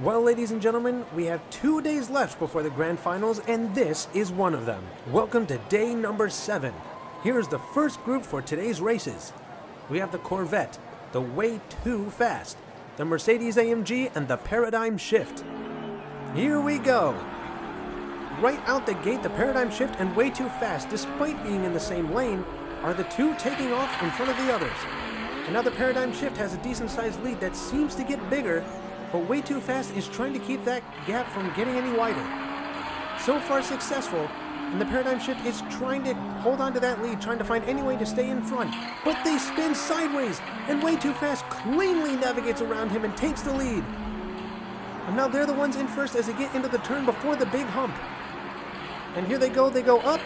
Well, ladies and gentlemen, we have 2 days left before the grand finals, and this is one of them. Welcome to day number 7. Here's the first group for today's races. We have the Corvette, the Way Too Fast, the Mercedes-AMG, and the Paradigm Shift. Here we go. Right out the gate, the Paradigm Shift and Way Too Fast, despite being in the same lane, are the two taking off in front of the others. And now the Paradigm Shift has a decent-sized lead that seems to get bigger, but Way Too Fast is trying to keep that gap from getting any wider. So far successful, and the Paradigm Shift is trying to hold on to that lead, trying to find any way to stay in front. But they spin sideways, and Way Too Fast cleanly navigates around him and takes the lead. And now they're the ones in first as they get into the turn before the big hump. And here they go up,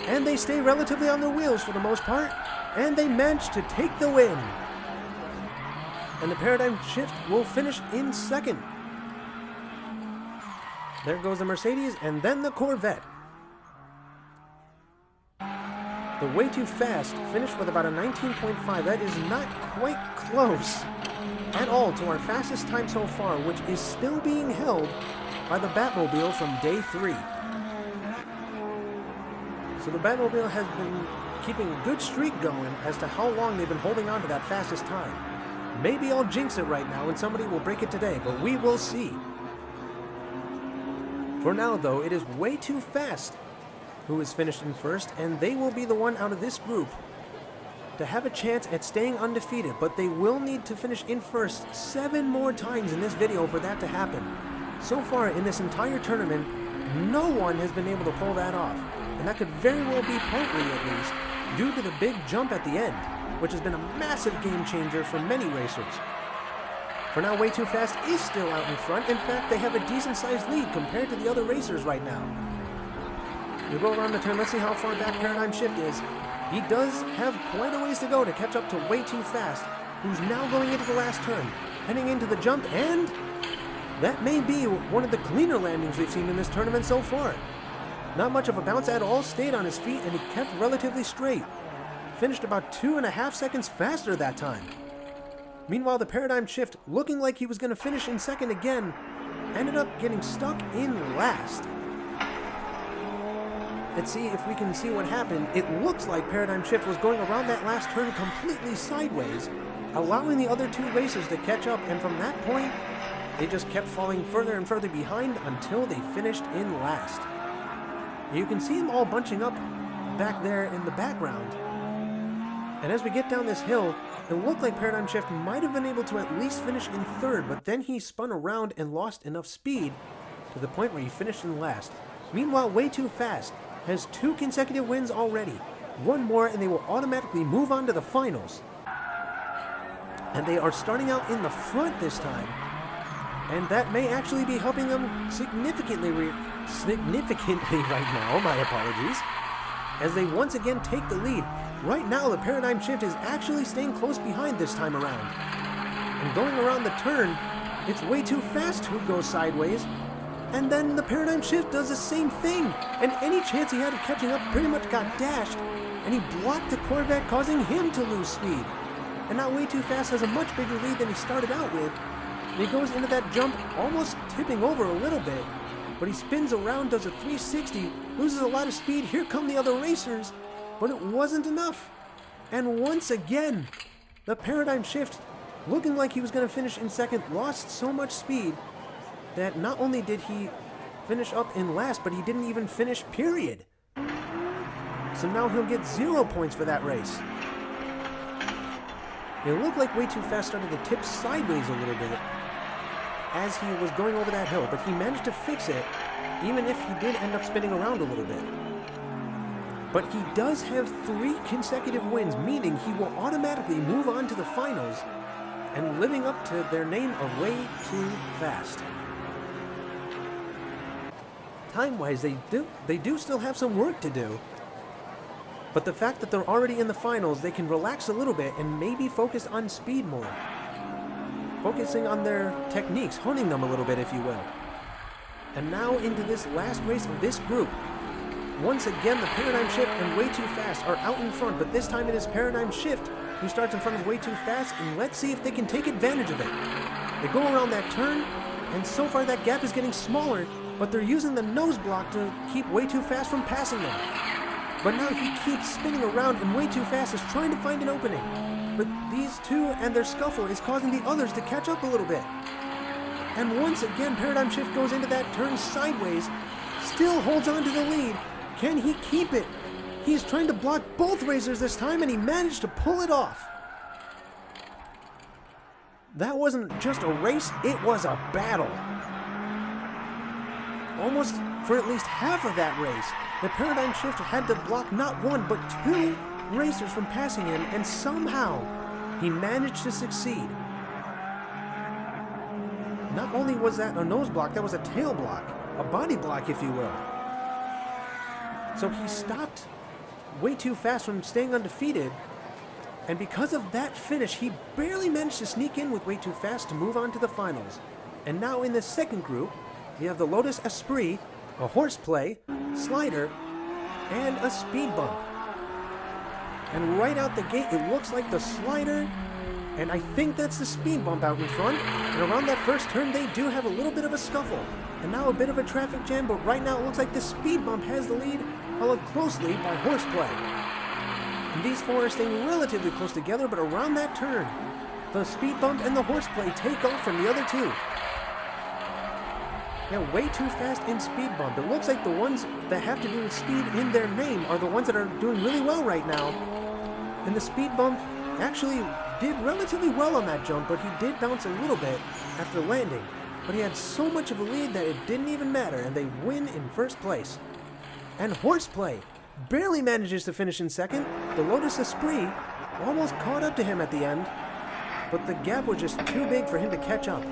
and they stay relatively on their wheels for the most part, and they manage to take the win. And the Paradigm Shift will finish in second. There goes the Mercedes and then the Corvette. The Way Too Fast finished with about a 19.5. That is not quite close at all to our fastest time so far, which is still being held by the Batmobile from day 3. So the Batmobile has been keeping a good streak going as to how long they've been holding on to that fastest time. Maybe I'll jinx it right now and somebody will break it today, but we will see. For now, though, it is Way Too Fast who is finished in first, and they will be the one out of this group to have a chance at staying undefeated, but they will need to finish in first 7 more times in this video for that to happen. So far in this entire tournament, no one has been able to pull that off, and that could very well be partly, at least, due to the big jump at the end, which has been a massive game changer for many racers. For now, Way Too Fast is still out in front. In fact, they have a decent-sized lead compared to the other racers right now. You go around the turn, let's see how far back Paradigm Shift is. He does have quite a ways to go to catch up to Way Too Fast, who's now going into the last turn, heading into the jump, and that may be one of the cleaner landings we've seen in this tournament so far. Not much of a bounce at all, stayed on his feet, and he kept relatively straight. Finished about 2.5 seconds faster that time. Meanwhile, the Paradigm Shift, looking like he was going to finish in second again, ended up getting stuck in last. Let's see if we can see what happened. It looks like Paradigm Shift was going around that last turn completely sideways, allowing the other 2 racers to catch up, and from that point, they just kept falling further and further behind until they finished in last. You can see them all bunching up back there in the background. And as we get down this hill, it looked like Paradigm Shift might have been able to at least finish in third, but then he spun around and lost enough speed to the point where he finished in last. Meanwhile, Way Too Fast has 2 consecutive wins already. 1 more and they will automatically move on to the finals. And they are starting out in the front this time. And that may actually be helping them significantly right now, my apologies, as they once again take the lead. Right now, the Paradigm Shift is actually staying close behind this time around. And going around the turn, it's Way Too Fast who goes sideways, and then the Paradigm Shift does the same thing, and any chance he had of catching up pretty much got dashed, and he blocked the Corvette, causing him to lose speed. And now Way Too Fast has a much bigger lead than he started out with, and he goes into that jump almost tipping over a little bit, but he spins around, does a 360, loses a lot of speed. Here come the other racers, but it wasn't enough. And once again, the Paradigm Shift, looking like he was going to finish in second, lost so much speed that not only did he finish up in last, but he didn't even finish, period. So now he'll get 0 points for that race. It looked like Way Too Fast started to tip sideways a little bit as he was going over that hill, but he managed to fix it, even if he did end up spinning around a little bit. But he does have 3 consecutive wins, meaning he will automatically move on to the finals and living up to their name of Way Too Fast. Time-wise, they do still have some work to do, but the fact that they're already in the finals, they can relax a little bit and maybe focus on speed more. Focusing on their techniques, honing them a little bit, if you will. And now into this last race of this group. Once again, the Paradigm Shift and Way Too Fast are out in front, but this time it is Paradigm Shift who starts in front of Way Too Fast, and let's see if they can take advantage of it. They go around that turn, And so far that gap is getting smaller, but they're using the nose block to keep Way Too Fast from passing them. But now he keeps spinning around and Way Too Fast is trying to find an opening. But these two and their scuffle is causing the others to catch up a little bit. And once again, Paradigm Shift goes into that turn sideways, still holds on to the lead. Can he keep it? He's trying to block both racers this time, and he managed to pull it off. That wasn't just a race, it was a battle. Almost for at least half of that race, the Paradigm Shift had to block not one, but two racers from passing him, and somehow he managed to succeed. Not only was that a nose block, that was a tail block, a body block, if you will. So he stopped Way Too Fast from staying undefeated, and because of that finish, he barely managed to sneak in with Way Too Fast to move on to the finals. And now in the second group, we have the Lotus Esprit, a horseplay, slider, and a speed bump. And right out the gate, it looks like the slider, and I think that's the speed bump out in front. And around that first turn, they do have a little bit of a scuffle. And now a bit of a traffic jam, but right now it looks like the speed bump has the lead, followed closely by horseplay. And these four are staying relatively close together, but around that turn, the speed bump and the horseplay take off from the other two. Yeah, Way Too Fast and speed bump. It looks like the ones that have to do with speed in their name are the ones that are doing really well right now. And the speed bump actually did relatively well on that jump, but he did bounce a little bit after landing. But he had so much of a lead that it didn't even matter, and they win in first place. And horseplay barely manages to finish in second. The Lotus Esprit almost caught up to him at the end, but the gap was just too big for him to catch up.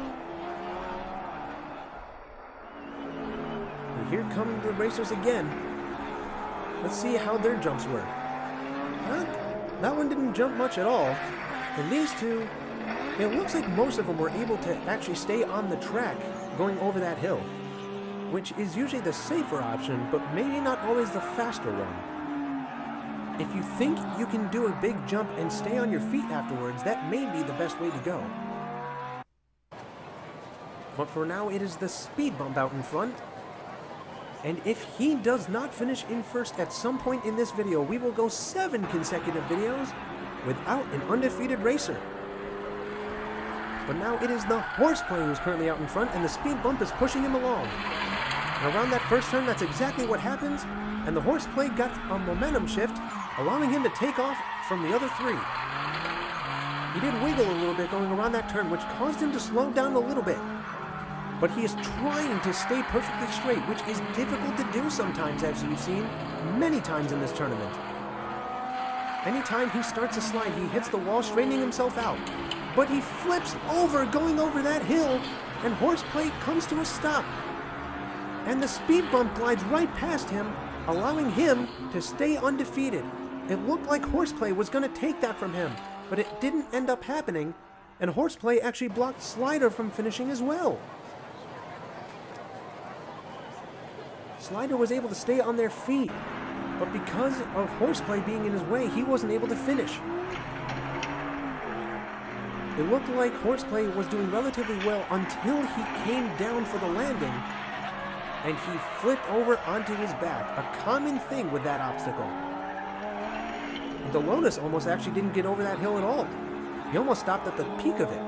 And here come the racers again. Let's see how their jumps were. That one didn't jump much at all. And these two, it looks like most of them were able to actually stay on the track going over that hill, which is usually the safer option, but maybe not always the faster one. If you think you can do a big jump and stay on your feet afterwards, that may be the best way to go. But for now, it is the speed bump out in front. And if he does not finish in first at some point in this video, we will go 7 consecutive videos without an undefeated racer. But now it is the horseplay who's currently out in front, and the speed bump is pushing him along. And around that first turn, that's exactly what happens, and the horseplay got a momentum shift, allowing him to take off from the other three. He did wiggle a little bit going around that turn, which caused him to slow down a little bit. But he is trying to stay perfectly straight, which is difficult to do sometimes, as you've seen many times in this tournament. Anytime he starts a slide, he hits the wall, straightening himself out. But he flips over, going over that hill, and horseplay comes to a stop. And the speed bump glides right past him, allowing him to stay undefeated. It looked like horseplay was going to take that from him, but it didn't end up happening, and horseplay actually blocked Slider from finishing as well. Slider was able to stay on their feet, but because of horseplay being in his way, he wasn't able to finish. It looked like horseplay was doing relatively well until he came down for the landing, and he flipped over onto his back, a common thing with that obstacle. The Lotus almost actually didn't get over that hill at all. He almost stopped at the peak of it.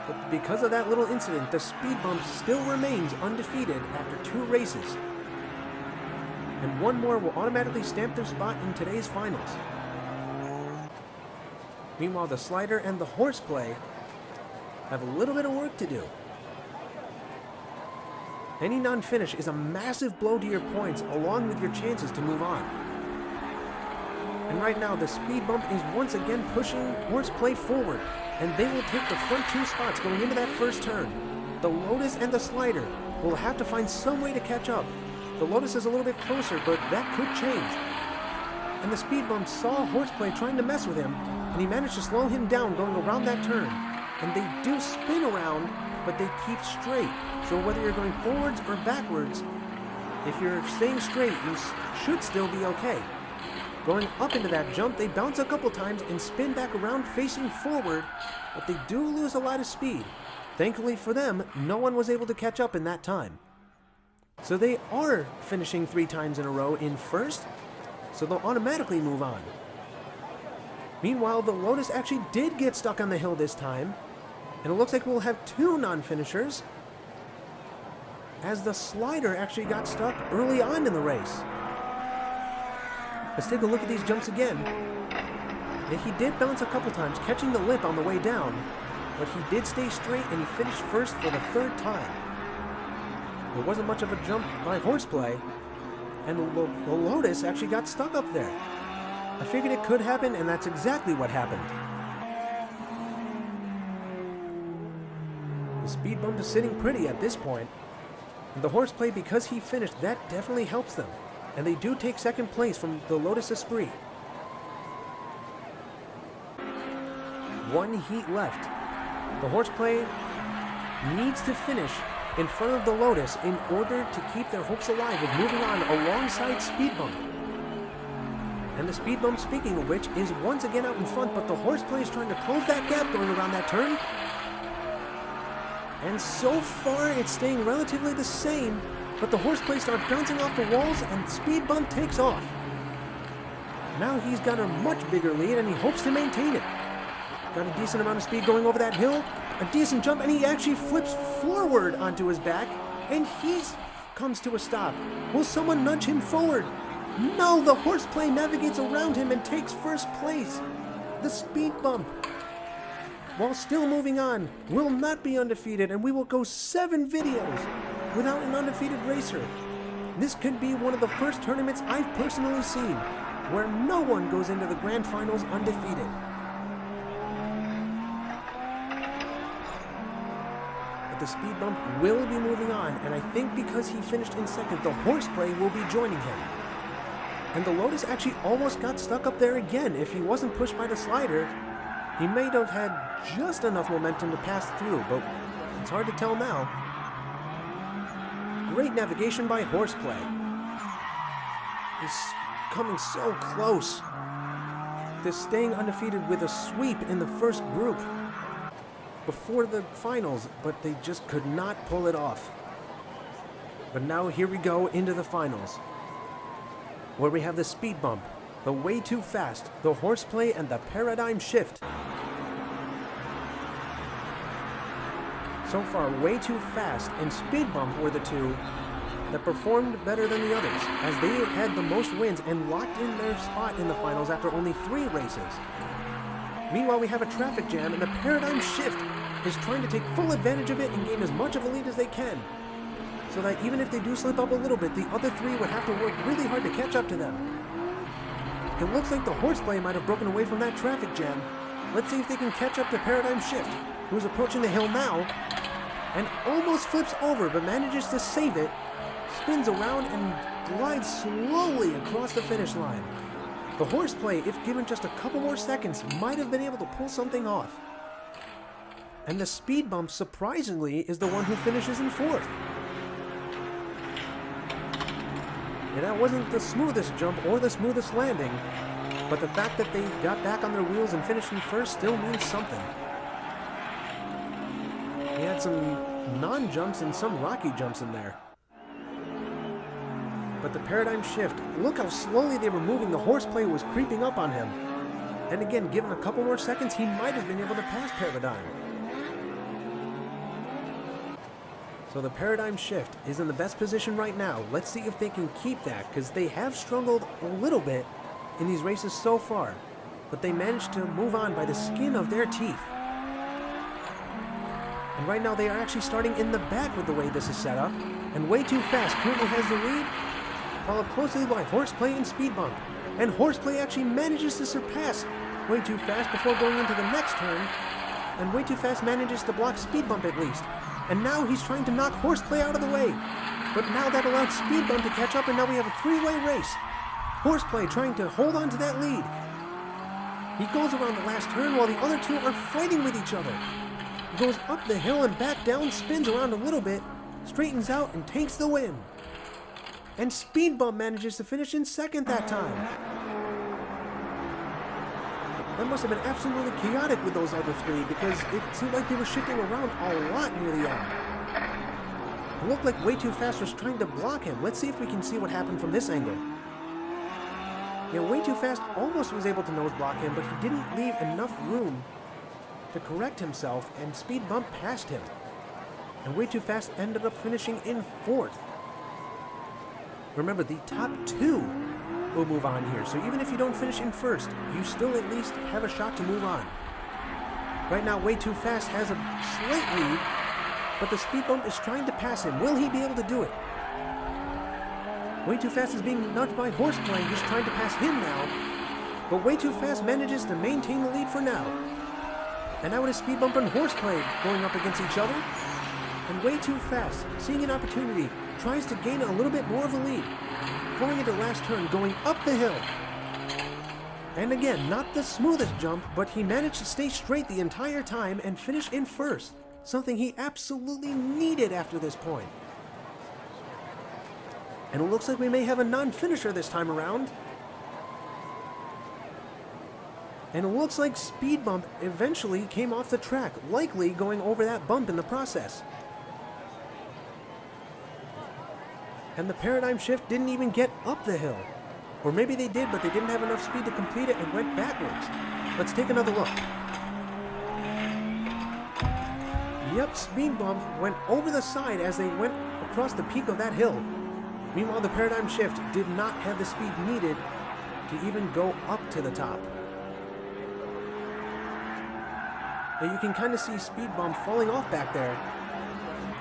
But because of that little incident, the speed bump still remains undefeated after 2 races. And one more will automatically stamp their spot in today's finals. Meanwhile, the slider and the horseplay have a little bit of work to do. Any non-finish is a massive blow to your points, along with your chances to move on. And right now, the speed bump is once again pushing horseplay forward, and they will take the front 2 spots going into that first turn. The Lotus and the slider will have to find some way to catch up. The Lotus is a little bit closer, but that could change. And the speed bump saw horseplay trying to mess with him, and he managed to slow him down going around that turn. And they do spin around, but they keep straight. So whether you're going forwards or backwards, if you're staying straight, you should still be okay. Going up into that jump, they bounce a couple times and spin back around facing forward, but they do lose a lot of speed. Thankfully for them, no one was able to catch up in that time. So they are finishing 3 times in a row in first, so they'll automatically move on. Meanwhile, the Lotus actually did get stuck on the hill this time, and it looks like we'll have 2 non-finishers, as the Slider actually got stuck early on in the race. Let's take a look at these jumps again. Yeah, he did bounce a couple times, catching the lip on the way down, but he did stay straight and he finished first for the 3rd time. There wasn't much of a jump by Horseplay, and the Lotus actually got stuck up there. I figured it could happen, and that's exactly what happened. The speed bump is sitting pretty at this point. And the Horseplay, because he finished, that definitely helps them. And they do take 2nd place from the Lotus Esprit. 1 heat left. The Horseplay needs to finish in front of the Lotus in order to keep their hopes alive of moving on alongside Speed Bump. And the Speed Bump, speaking of which, is once again out in front, but the Horseplay is trying to close that gap going around that turn. And so far, it's staying relatively the same, but the Horseplay starts bouncing off the walls and Speed Bump takes off. Now he's got a much bigger lead and he hopes to maintain it. Got a decent amount of speed going over that hill, a decent jump, and he actually flips forward onto his back, and he comes to a stop. Will someone nudge him forward? No, the Horseplay navigates around him and takes 1st place. The Speed Bump, while still moving on, will not be undefeated, and we will go 7 videos without an undefeated racer. This could be one of the first tournaments I've personally seen where no one goes into the grand finals undefeated. But the Speed Bump will be moving on, and I think because he finished in 2nd, the Horseplay will be joining him. And the Lotus actually almost got stuck up there again. If he wasn't pushed by the Slider, he may have had just enough momentum to pass through, but it's hard to tell now. Great navigation by Horseplay. He's coming so close to staying undefeated with a sweep in the 1st group before the finals, but they just could not pull it off. But now here we go into the finals, where we have the Speed Bump, the Way Too Fast, the Horseplay, and the Paradigm Shift. So far, Way Too Fast and Speed Bump were the 2 that performed better than the others, as they had the most wins and locked in their spot in the finals after only 3 races. Meanwhile, we have a traffic jam, and the Paradigm Shift is trying to take full advantage of it and gain as much of a lead as they can, so that even if they do slip up a little bit, the other 3 would have to work really hard to catch up to them. It looks like the Horseplay might have broken away from that traffic jam. Let's see if they can catch up to Paradigm Shift, who's approaching the hill now, and almost flips over, but manages to save it, spins around, and glides slowly across the finish line. The Horseplay, if given just a couple more seconds, might have been able to pull something off. And the Speed Bump, surprisingly, is the one who finishes in 4th. And that wasn't the smoothest jump or the smoothest landing, but the fact that they got back on their wheels and finished in 1st still means something. He had some non-jumps and some rocky jumps in there. But the Paradigm Shift, look how slowly they were moving. The Horseplay was creeping up on him. And again, given a couple more seconds, he might have been able to pass Paradigm. So the Paradigm Shift is in the best position right now. Let's see if they can keep that, because they have struggled a little bit in these races so far. But they managed to move on by the skin of their teeth. And right now they are actually starting in the back with the way this is set up. And Way Too Fast currently has the lead, followed closely by Horseplay and Speed Bump. And Horseplay actually manages to surpass Way Too Fast before going into the next turn. And Way Too Fast manages to block Speed Bump at least. And now he's trying to knock Horseplay out of the way. But now that allowed Speed Bump to catch up, and now we have a 3-way race. Horseplay trying to hold on to that lead. He goes around the last turn while the other 2 are fighting with each other. He goes up the hill and back down, spins around a little bit, straightens out, and takes the win. And Speed Bump manages to finish in 2nd that time. That must have been absolutely chaotic with those other three because it seemed like they were shifting around a lot near the end. It looked like Way Too Fast was trying to block him. Let's see if we can see what happened from this angle. Yeah, Way Too Fast almost was able to nose block him, but he didn't leave enough room to correct himself and speed bump past him. And Way Too Fast ended up finishing in 4th. Remember, the top 2 will move on here, so even if you don't finish in 1st, you still at least have a shot to move on. Right now, Way Too Fast has a slight lead, but the speed bump is trying to pass him. Will he be able to do it? Way Too Fast is being nudged by Horseplay. He's trying to pass him now, but Way Too Fast manages to maintain the lead for now. And now it is Speed Bump and Horseplay going up against each other, and Way Too Fast, seeing an opportunity, tries to gain a little bit more of a lead, going into last turn, going up the hill. And again, not the smoothest jump, but he managed to stay straight the entire time and finish in 1st, something he absolutely needed after this point. And it looks like we may have a non-finisher this time around. And it looks like Speed Bump eventually came off the track, likely going over that bump in the process. And the paradigm shift didn't even get up the hill. Or maybe they did, but they didn't have enough speed to complete it and went backwards. Let's take another look. Yep, Speed Bump went over the side as they went across the peak of that hill. Meanwhile, the paradigm shift did not have the speed needed to even go up to the top. Now you can kind of see Speed Bump falling off back there.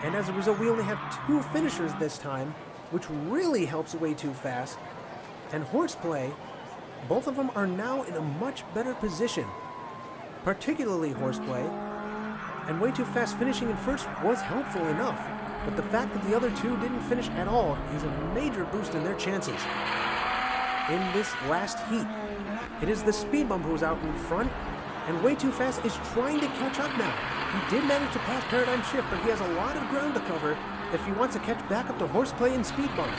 And as a result, we only have 2 finishers this time, which really helps Way Too Fast. And Horseplay, both of them are now in a much better position, particularly Horseplay. And Way Too Fast finishing in 1st was helpful enough, but the fact that the other 2 didn't finish at all is a major boost in their chances. In this last heat, it is the Speed Bump who's out in front, and Way Too Fast is trying to catch up now. He did manage to pass Paradigm Shift, but he has a lot of ground to cover if he wants to catch back up to Horseplay and Speed Bump.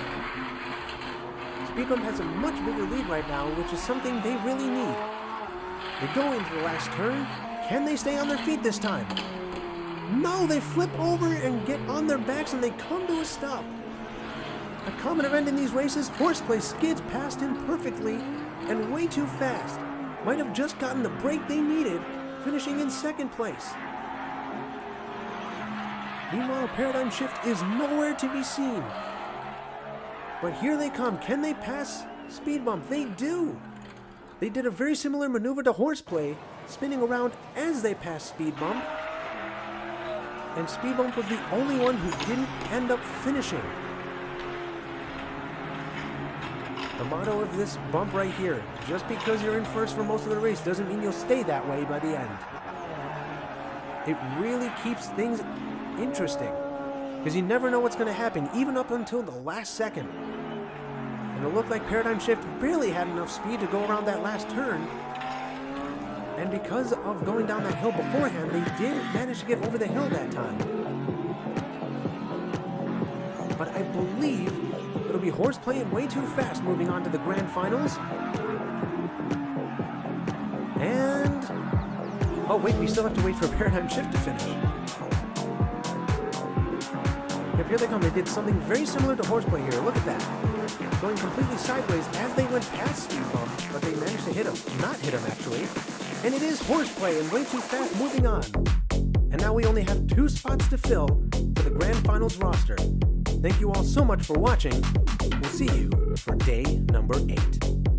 Speed Bump has a much bigger lead right now, which is something they really need. They go into the last turn. Can they stay on their feet this time? No, they flip over and get on their backs and they come to a stop. A common event in these races, Horseplay skids past him perfectly, and Way Too Fast might have just gotten the break they needed, finishing in 2nd place. Meanwhile, Paradigm Shift is nowhere to be seen. But here they come. Can they pass Speed Bump? They do. They did a very similar maneuver to Horseplay, spinning around as they passed Speed Bump. And Speed Bump was the only one who didn't end up finishing. The motto of this bump right here, just because you're in 1st for most of the race doesn't mean you'll stay that way by the end. It really keeps things interesting, because you never know what's going to happen, even up until the last second. And it looked like Paradigm Shift barely had enough speed to go around that last turn. And because of going down that hill beforehand, they did manage to get over the hill that time. But I believe it'll be Horseplay and Way Too Fast moving on to the grand finals. And... oh wait, we still have to wait for Paradigm Shift to finish. Yep, here they come. They did something very similar to Horseplay here. Look at that. Going completely sideways as they went past Speed Bump, but they managed to hit him. Not hit him, actually. And it is Horseplay and Way Too Fast moving on. And now we only have 2 spots to fill for the Grand Finals roster. Thank you all so much for watching. We'll see you for day number 8.